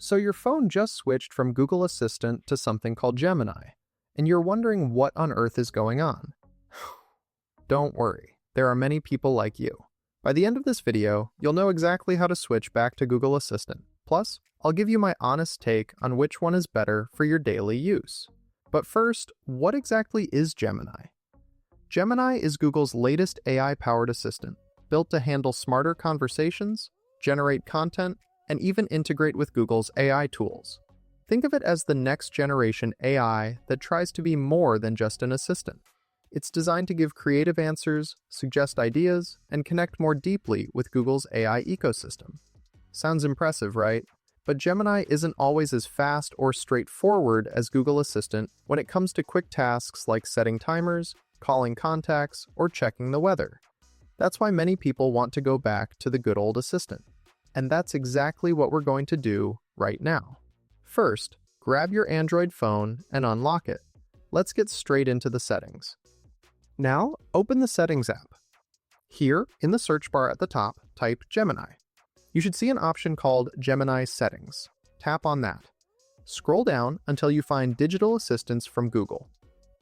So your phone just switched from Google Assistant to something called Gemini, and you're wondering what on earth is going on. Don't worry, there are many people like you. By the end of this video, you'll know exactly how to switch back to Google Assistant. Plus, I'll give you my honest take on which one is better for your daily use. But first, what exactly is Gemini? Gemini is Google's latest AI-powered assistant, built to handle smarter conversations, generate content, and even integrate with Google's AI tools. Think of it as the next generation AI that tries to be more than just an assistant. It's designed to give creative answers, suggest ideas, and connect more deeply with Google's AI ecosystem. Sounds impressive, right? But Gemini isn't always as fast or straightforward as Google Assistant when it comes to quick tasks like setting timers, calling contacts, or checking the weather. That's why many people want to go back to the good old assistant. And that's exactly what we're going to do right now. First, grab your Android phone and unlock it. Let's get straight into the settings. Now, open the Settings app. Here, in the search bar at the top, type Gemini. You should see an option called Gemini Settings. Tap on that. Scroll down until you find Digital Assistance from Google.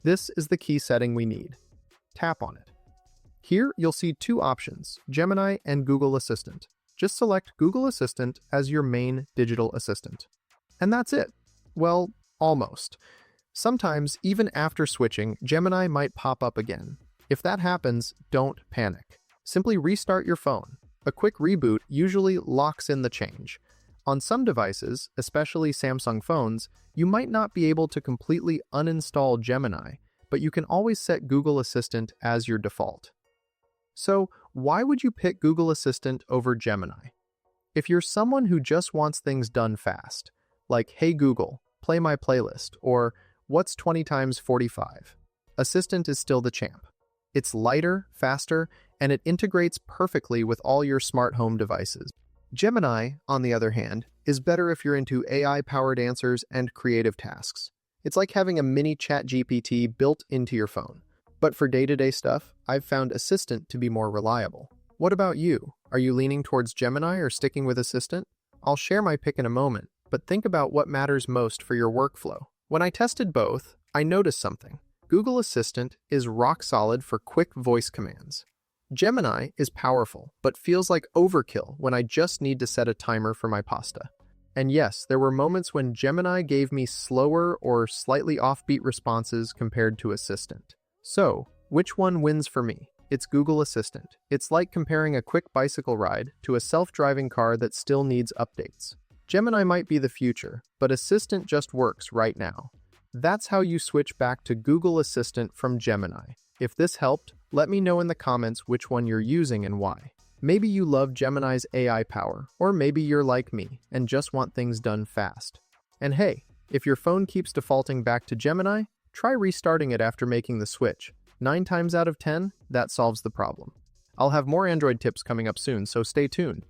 This is the key setting we need. Tap on it. Here, you'll see two options, Gemini and Google Assistant. Just select Google Assistant as your main digital assistant. And that's it. Well, almost. Sometimes, even after switching, Gemini might pop up again. If that happens, don't panic. Simply restart your phone. A quick reboot usually locks in the change. On some devices, especially Samsung phones, you might not be able to completely uninstall Gemini, but you can always set Google Assistant as your default. So, why would you pick Google Assistant over Gemini? If you're someone who just wants things done fast, like "Hey Google, play my playlist," or "What's 20 times 45?" Assistant is still the champ. It's lighter, faster, and it integrates perfectly with all your smart home devices. Gemini, on the other hand, is better if you're into AI-powered answers and creative tasks. It's like having a mini ChatGPT built into your phone. But for day-to-day stuff, I've found Assistant to be more reliable. What about you? Are you leaning towards Gemini or sticking with Assistant? I'll share my pick in a moment, but think about what matters most for your workflow. When I tested both, I noticed something. Google Assistant is rock solid for quick voice commands. Gemini is powerful, but feels like overkill when I just need to set a timer for my pasta. And yes, there were moments when Gemini gave me slower or slightly offbeat responses compared to Assistant. So, which one wins for me? It's Google Assistant. It's like comparing a quick bicycle ride to a self-driving car that still needs updates. Gemini might be the future, but Assistant just works right now. That's how you switch back to Google Assistant from Gemini. If this helped, let me know in the comments which one you're using and why. Maybe you love Gemini's AI power, or maybe you're like me and just want things done fast. And hey, if your phone keeps defaulting back to Gemini, try restarting it after making the switch. 9 times out of 10, that solves the problem. I'll have more Android tips coming up soon, so stay tuned.